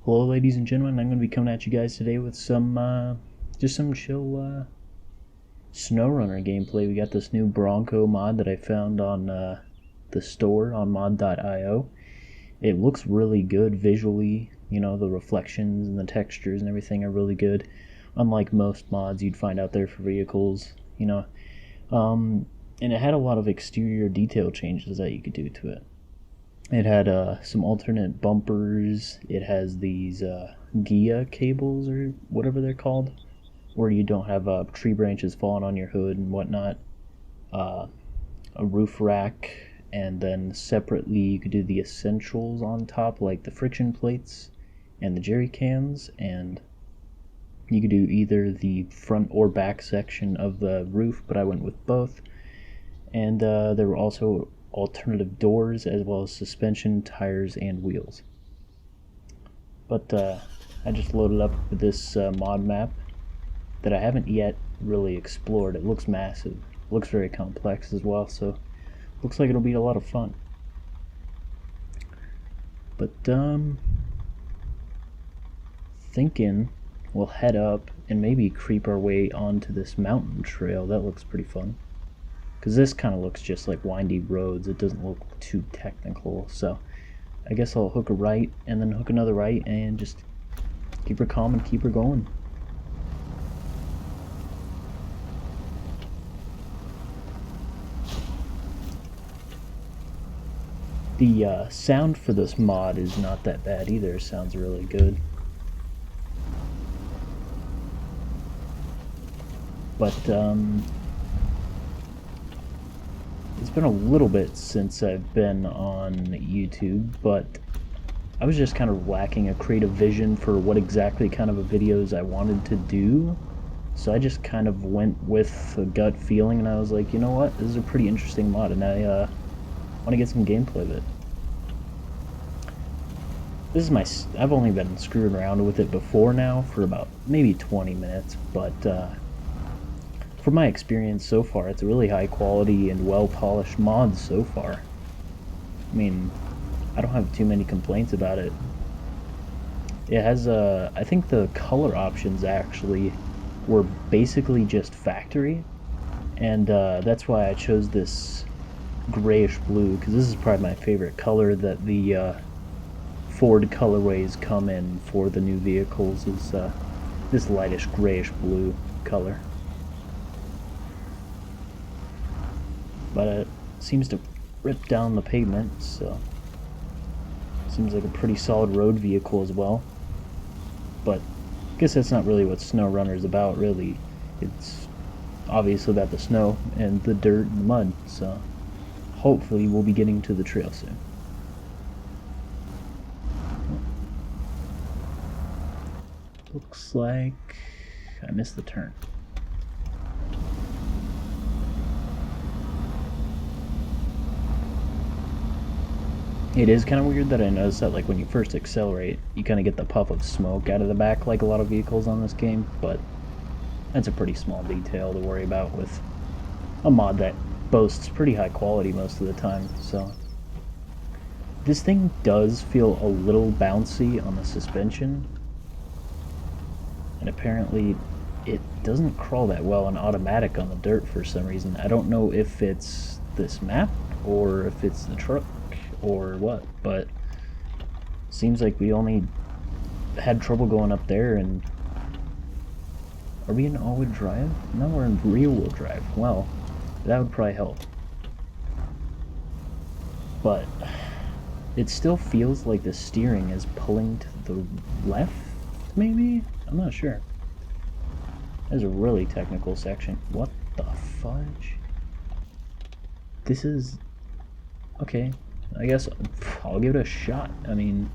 Hello, ladies and gentlemen. I'm going to be coming at you guys today with just some chill Snowrunner gameplay. We got this new Bronco mod that I found on the store on mod.io. It looks really good visually. You know, the reflections and the textures and everything are really good. Unlike most mods you'd find out there for vehicles, and it had a lot of exterior detail changes that you could do to it. It had some alternate bumpers. It has these Gia cables or whatever they're called, where you don't have tree branches falling on your hood and whatnot. A roof rack, and then separately you could do the essentials on top, like the friction plates and the jerry cans, and you could do either the front or back section of the roof, but I went with both. And there were also alternative doors as well as suspension, tires, and wheels. But I just loaded up with this mod map that I haven't yet really explored. It looks massive, looks very complex as well, so looks like it'll be a lot of fun. But thinking we'll head up and maybe creep our way onto this mountain trail. That looks pretty fun, because this kind of looks just like windy roads. It doesn't look too technical, so I guess I'll hook a right and then hook another right and just keep her calm and keep her going. The sound for this mod is not that bad either. It sounds really good. But it's been a little bit since I've been on YouTube, but I was just kind of lacking a creative vision for what exactly kind of videos I wanted to do. So I just kind of went with a gut feeling, and I was like, you know what, this is a pretty interesting mod, and I want to get some gameplay of it. This is I've only been screwing around with it before now for about maybe 20 minutes, but from my experience so far, it's a really high quality and well polished mod so far. I mean, I don't have too many complaints about it. It has I think the color options actually were basically just factory, and that's why I chose this grayish blue, because this is probably my favorite color that the Ford colorways come in for the new vehicles, is this lightish grayish blue color. But it seems to rip down the pavement, so seems like a pretty solid road vehicle as well. But I guess that's not really what Snowrunner is about, really. It's obviously about the snow and the dirt and the mud, so hopefully we'll be getting to the trail soon. Looks like I missed the turn. It is kind of weird that I noticed that, like, when you first accelerate, you kind of get the puff of smoke out of the back like a lot of vehicles on this game, but that's a pretty small detail to worry about with a mod that boasts pretty high quality most of the time. So this thing does feel a little bouncy on the suspension, and apparently it doesn't crawl that well in automatic on the dirt for some reason. I don't know if it's this map or if it's the truck or what, but seems like we only had trouble going up there. And are we in all-wheel drive? No, we're in rear-wheel drive. Well, that would probably help, but it still feels like the steering is pulling to the left, maybe? I'm not sure. There's a really technical section. What the fudge? This is okay. I guess I'll give it a shot. I mean,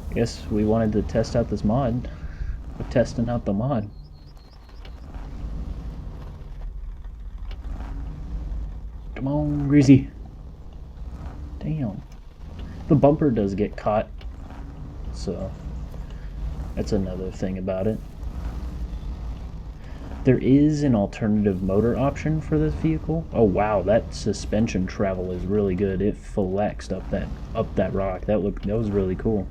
I guess we wanted to test out this mod. We're testing out the mod. Come on, Greasy. Damn. The bumper does get caught, so that's another thing about it. There is an alternative motor option for this vehicle. Oh wow, that suspension travel is really good. It flexed up that rock. That was really cool.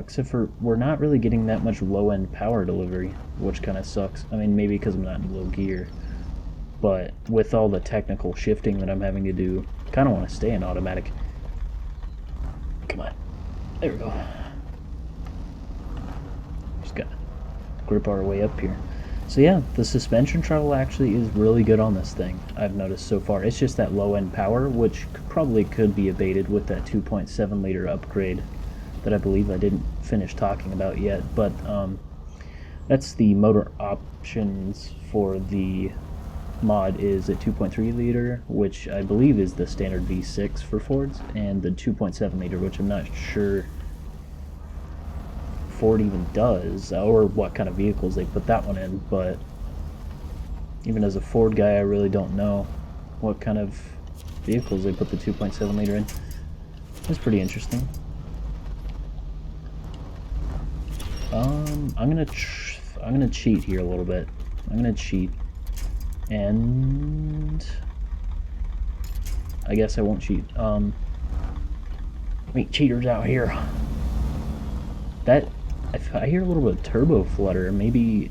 except for we're not really getting that much low-end power delivery, which kind of sucks. I mean, maybe because I'm not in low gear, but with all the technical shifting that I'm having to do, kind of want to stay in automatic. Come on. There we go. Just gotta grip our way up here. So yeah, the suspension travel actually is really good on this thing, I've noticed so far. It's just that low-end power, which probably could be abated with that 2.7 liter upgrade that I believe I didn't finish talking about yet. But that's the motor options for the mod is a 2.3 liter, which I believe is the standard V6 for Fords, and the 2.7 liter, which I'm not sure Ford even does, or what kind of vehicles they put that one in. But even as a Ford guy, I really don't know what kind of vehicles they put the 2.7 liter in. It's pretty interesting. I'm gonna cheat here a little bit. I'm gonna cheat, and I guess I won't cheat. Meet cheaters out here. That I hear a little bit of turbo flutter. Maybe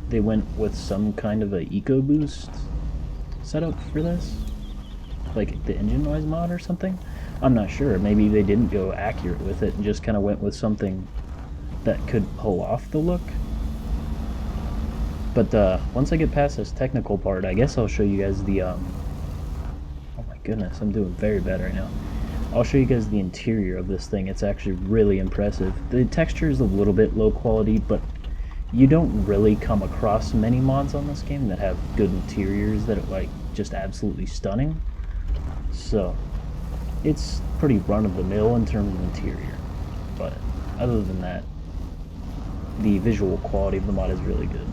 they went with some kind of a EcoBoost setup for this, like the engine noise mod or something. I'm not sure. Maybe they didn't go accurate with it and just kind of went with something that could pull off the look. But once I get past this technical part, I guess I'll show you guys the oh my goodness, I'm doing very bad right now. I'll show you guys the interior of this thing. It's actually really impressive. The texture is a little bit low quality, but you don't really come across many mods on this game that have good interiors that are like just absolutely stunning. So it's pretty run-of-the-mill in terms of interior, but other than that, the visual quality of the mod is really good.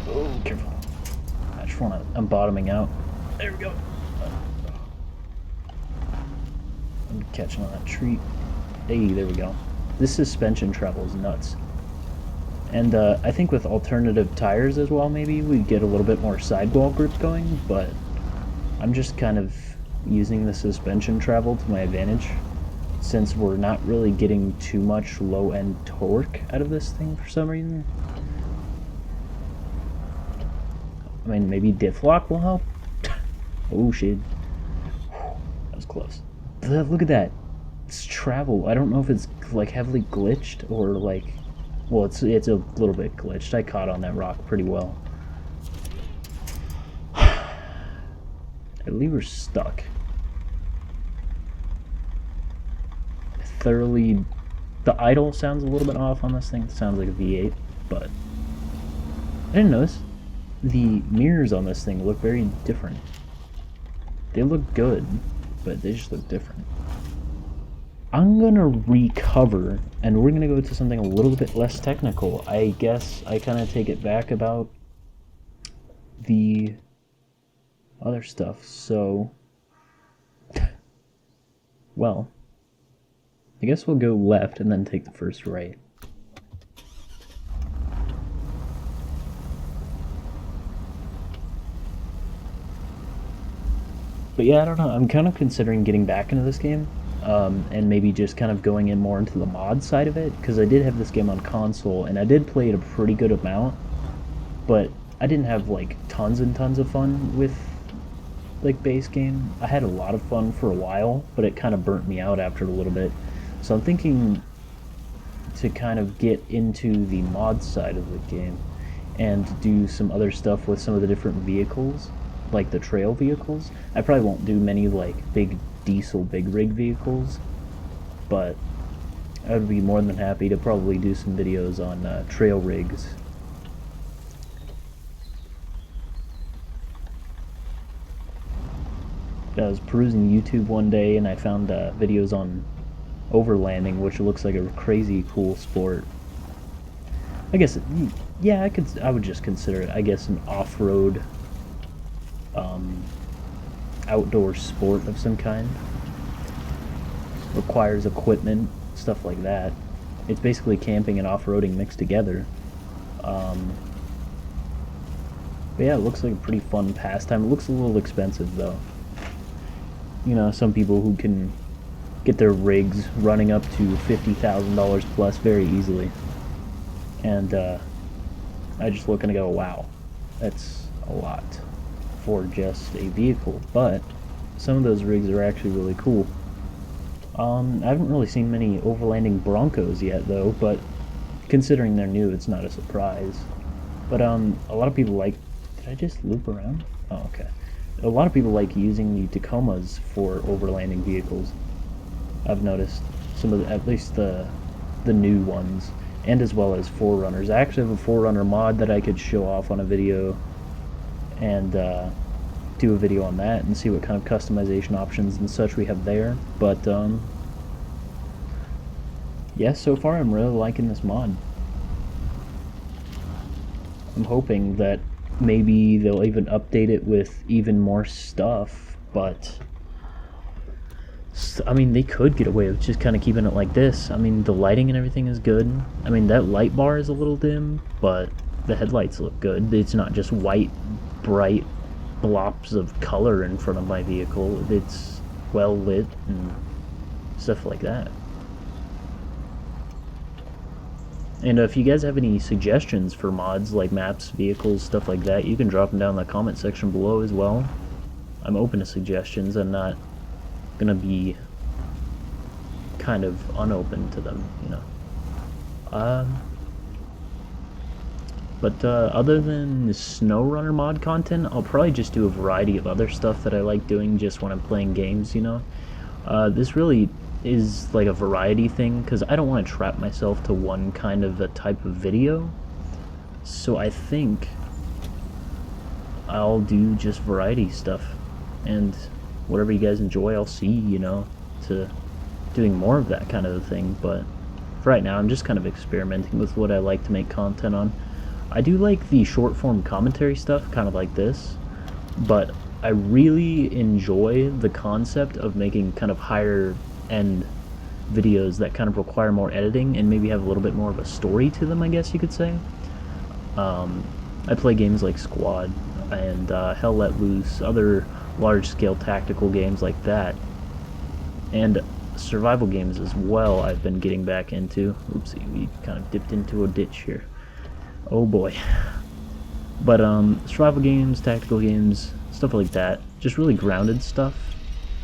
Oh, careful. I just wanna, I'm bottoming out. There we go. I'm catching on that tree. Hey, there we go. This suspension travel is nuts. And I think with alternative tires as well, maybe we get a little bit more sidewall grip going, but I'm just kind of using the suspension travel to my advantage, since we're not really getting too much low-end torque out of this thing for some reason. I mean, maybe diff lock will help. Oh shit. That was close. Look at that. It's travel. I don't know if it's like heavily glitched or like, well, it's a little bit glitched. I caught on that rock pretty well. I believe we're stuck. Thoroughly, the idle sounds a little bit off on this thing. It sounds like a V8, but I didn't notice. The mirrors on this thing look very different. They look good, but they just look different. I'm gonna recover, and we're gonna go to something a little bit less technical. I guess I kind of take it back about the other stuff. So, well, I guess we'll go left and then take the first right. But yeah, I don't know. I'm kind of considering getting back into this game, and maybe just kind of going in more into the mod side of it, because I did have this game on console, and I did play it a pretty good amount, but I didn't have like tons and tons of fun with like base game. I had a lot of fun for a while, but it kind of burnt me out after a little bit. So I'm thinking to kind of get into the mod side of the game and do some other stuff with some of the different vehicles, like the trail vehicles. I probably won't do many like big diesel big rig vehicles, but I would be more than happy to probably do some videos on trail rigs. I was perusing YouTube one day and I found videos on overlanding, which looks like a crazy cool sport. I guess, yeah, I would just consider it, I guess, an off-road outdoor sport of some kind. Requires equipment, stuff like that. It's basically camping and off-roading mixed together. But yeah, it looks like a pretty fun pastime. It looks a little expensive though. You know, some people who can get their rigs running up to $50,000 plus very easily. And I just look and I go, wow, that's a lot for just a vehicle. But some of those rigs are actually really cool. I haven't really seen many overlanding Broncos yet, though, but considering they're new, it's not a surprise. But a lot of people like... Did I just loop around? Oh, okay. A lot of people like using the Tacomas for overlanding vehicles. I've noticed some of at least the new ones, and as well as 4Runners. I actually have a 4Runner mod that I could show off on a video, and do a video on that and see what kind of customization options and such we have there. But yeah, so far I'm really liking this mod. I'm hoping that maybe they'll even update it with even more stuff, but I mean, they could get away with just kind of keeping it like this. I mean, the lighting and everything is good. I mean, that light bar is a little dim, but the headlights look good. It's not just white, bright blobs of color in front of my vehicle. It's well lit and stuff like that. And if you guys have any suggestions for mods like maps, vehicles, stuff like that, you can drop them down in the comment section below as well. I'm open to suggestions. I'm not gonna be kind of unopen to them, you know. But other than the Snowrunner mod content, I'll probably just do a variety of other stuff that I like doing just when I'm playing games, you know. This really is like a variety thing, because I don't want to trap myself to one kind of a type of video. So I think I'll do just variety stuff, and whatever you guys enjoy, I'll see, you know, to doing more of that kind of a thing. But for right now, I'm just kind of experimenting with what I like to make content on. I do like the short form commentary stuff, kind of like this, but I really enjoy the concept of making kind of higher end videos that kind of require more editing and maybe have a little bit more of a story to them, I guess you could say. I play games like Squad and Hell Let Loose, other large-scale tactical games like that, and survival games as well I've been getting back into. Oopsie, we kind of dipped into a ditch here. Oh boy. But survival games, tactical games, stuff like that, just really grounded stuff.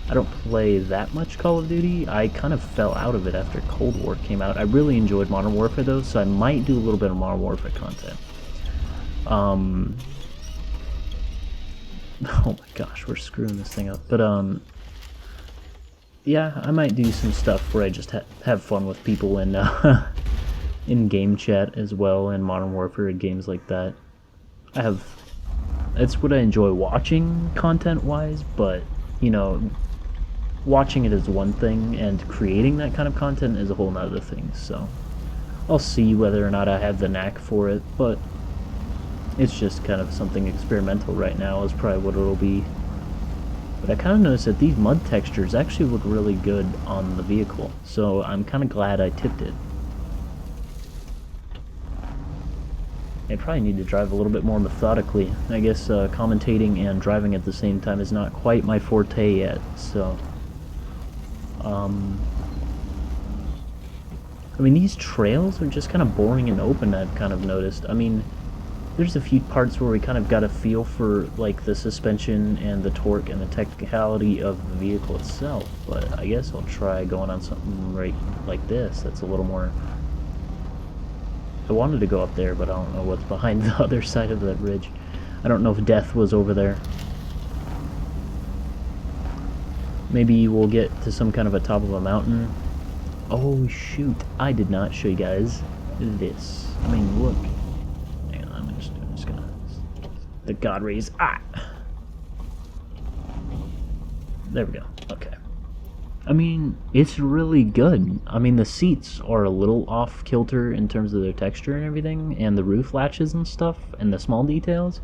I don't play that much Call of Duty. I kind of fell out of it after Cold War came out. I really enjoyed Modern Warfare though, so I might do a little bit of Modern Warfare content. Oh my gosh, we're screwing this thing up. But yeah, I might do some stuff where I just have fun with people in in game chat as well, and Modern Warfare and games like that. That's what I enjoy watching content wise, but you know, watching it is one thing and creating that kind of content is a whole nother thing. So I'll see whether or not I have the knack for it, but it's just kind of something experimental right now is probably what it'll be. But I kind of noticed that these mud textures actually look really good on the vehicle, so I'm kind of glad I tipped it. I probably need to drive a little bit more methodically. I guess commentating and driving at the same time is not quite my forte yet, so... I mean, these trails are just kind of boring and open, I've kind of noticed. I mean, there's a few parts where we kind of got a feel for, like, the suspension and the torque and the technicality of the vehicle itself, but I guess I'll try going on something right like this that's a little more... I wanted to go up there, but I don't know what's behind the other side of that ridge. I don't know if death was over there. Maybe we'll get to some kind of a top of a mountain. Oh shoot, I did not show you guys this. I mean, look. Hang on, I'm just gonna... The God rays. Ah! There we go. Okay. I mean, it's really good. I mean, the seats are a little off kilter in terms of their texture and everything, and the roof latches and stuff, and the small details,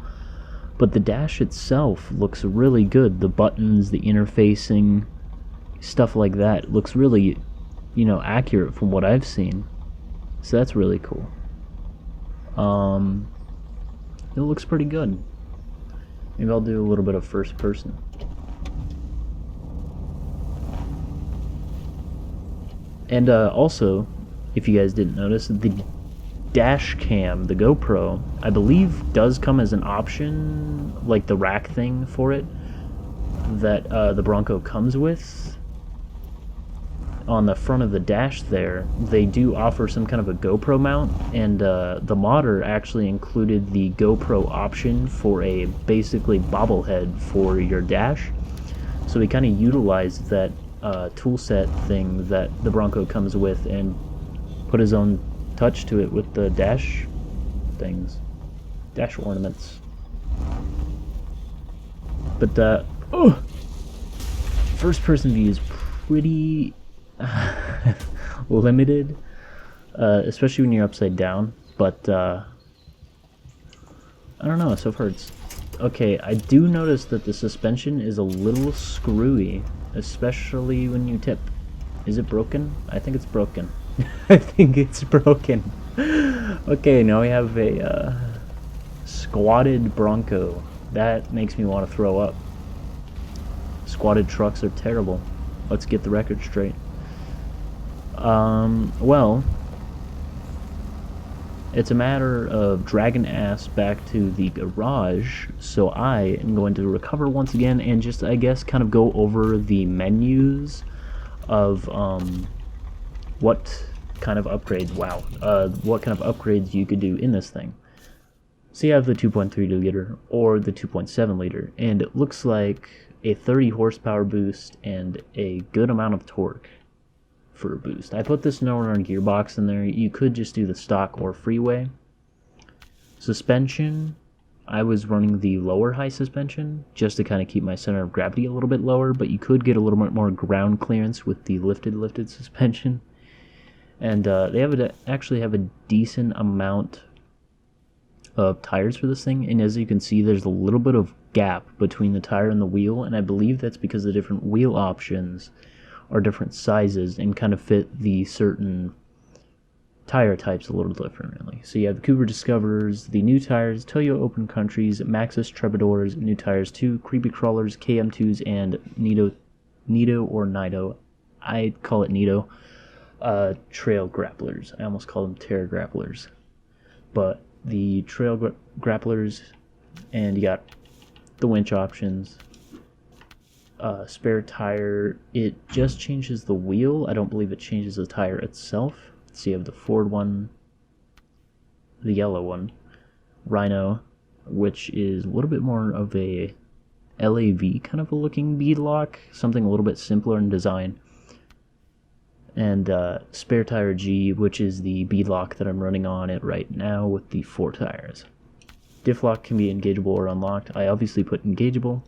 but the dash itself looks really good. The buttons, the interfacing, stuff like that looks really, you know, accurate from what I've seen. So that's really cool. It looks pretty good. Maybe I'll do a little bit of first person. And also, if you guys didn't notice, the dash cam, the GoPro, I believe does come as an option, like the rack thing for it, that the Bronco comes with. On the front of the dash there, they do offer some kind of a GoPro mount, and the modder actually included the GoPro option for a basically bobblehead for your dash. So he kind of utilized that tool set thing that the Bronco comes with and put his own touch to it with the dash things, dash ornaments. But first person view is pretty limited, especially when you're upside down, but I don't know, so far it's okay. I do notice that the suspension is a little screwy, especially when you tip. Is it broken? I think it's broken. I think it's broken. Okay, now we have a squatted Bronco. That makes me want to throw up. Squatted trucks are terrible. Let's get the record straight. Well, it's a matter of dragging ass back to the garage, so I am going to recover once again and just, I guess, kind of go over the menus of what kind of upgrades, what kind of upgrades you could do in this thing. So you have the 2.3 liter or the 2.7 liter, and it looks like a 30 horsepower boost and a good amount of torque for a boost. I put the Snowrunner gearbox in there. You could just do the stock or freeway. Suspension, I was running the lower high suspension just to kind of keep my center of gravity a little bit lower, but you could get a little bit more ground clearance with the lifted suspension. And they actually have a decent amount of tires for this thing, and as you can see, there's a little bit of gap between the tire and the wheel, and I believe that's because the different wheel options are different sizes and kind of fit the certain tire types a little differently. So you have the Cooper Discoverers, the new tires, Toyo Open Countries, Maxxis Troubadours, new tires 2, Creepy Crawlers, KM2s, and Nido. I call it Nido. Trail Grapplers. I almost call them Terra Grapplers. But the Trail Grapplers, and you got the winch options. Spare tire, it just changes the wheel. I don't believe it changes the tire itself. So you have the Ford one, the yellow one, Rhino, which is a little bit more of a LAV kind of a looking beadlock, something a little bit simpler in design. And spare tire G, which is the beadlock that I'm running on it right now with the 4 tires. Diff lock can be engageable or unlocked. I obviously put engageable,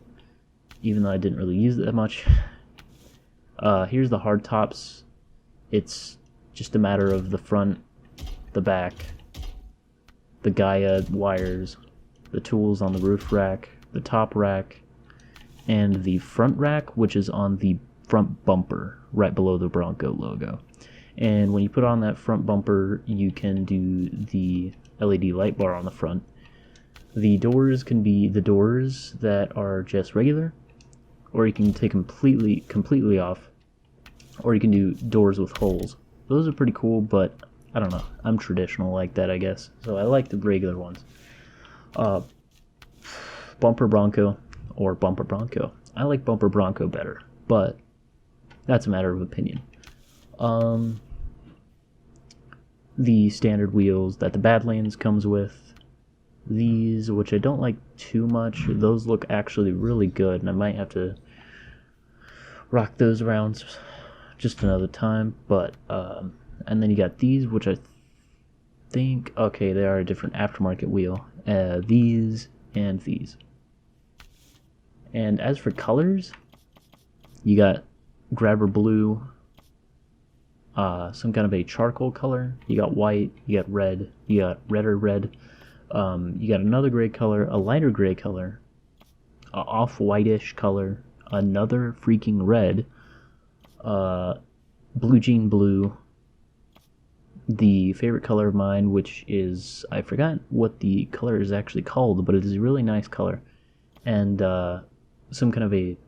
even though I didn't really use it that much. Here's the hard tops. It's just a matter of the front, the back, the Gaia wires, the tools on the roof rack, the top rack, and the front rack, which is on the front bumper right below the Bronco logo. And when you put on that front bumper, you can do the LED light bar on the front. The doors can be the doors that are just regular, or you can take completely off, or you can do doors with holes. Those are pretty cool, but I don't know. I'm traditional like that, I guess. So I like the regular ones. Bumper Bronco or Bumper Bronco. I like Bumper Bronco better, but that's a matter of opinion. The standard wheels that the Badlands comes with. These, which I don't like too much, those look actually really good, and I might have to rock those around just another time. But and then you got these, which I think, okay, they are a different aftermarket wheel. These and these. And as for colors, you got grabber blue, some kind of a charcoal color. You got white, you got red, you got redder red. You got another gray color, a lighter gray color, a off-whitish color, another freaking red, blue jean blue, the favorite color of mine, which is, I forgot what the color is actually called, but it is a really nice color, and some kind of a,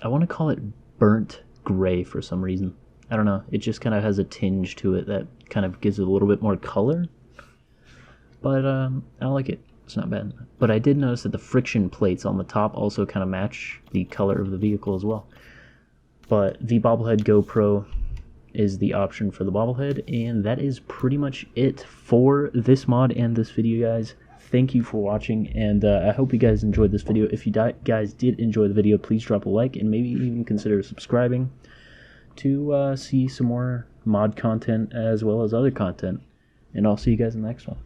I want to call it burnt gray for some reason. I don't know, it just kind of has a tinge to it that kind of gives it a little bit more color. But I like it. It's not bad. But I did notice that the friction plates on the top also kind of match the color of the vehicle as well. But the bobblehead GoPro is the option for the bobblehead, and that is pretty much it for this mod and this video, guys. Thank you for watching, and I hope you guys enjoyed this video. If you guys did enjoy the video, please drop a like and maybe even consider subscribing to see some more mod content as well as other content. And I'll see you guys in the next one.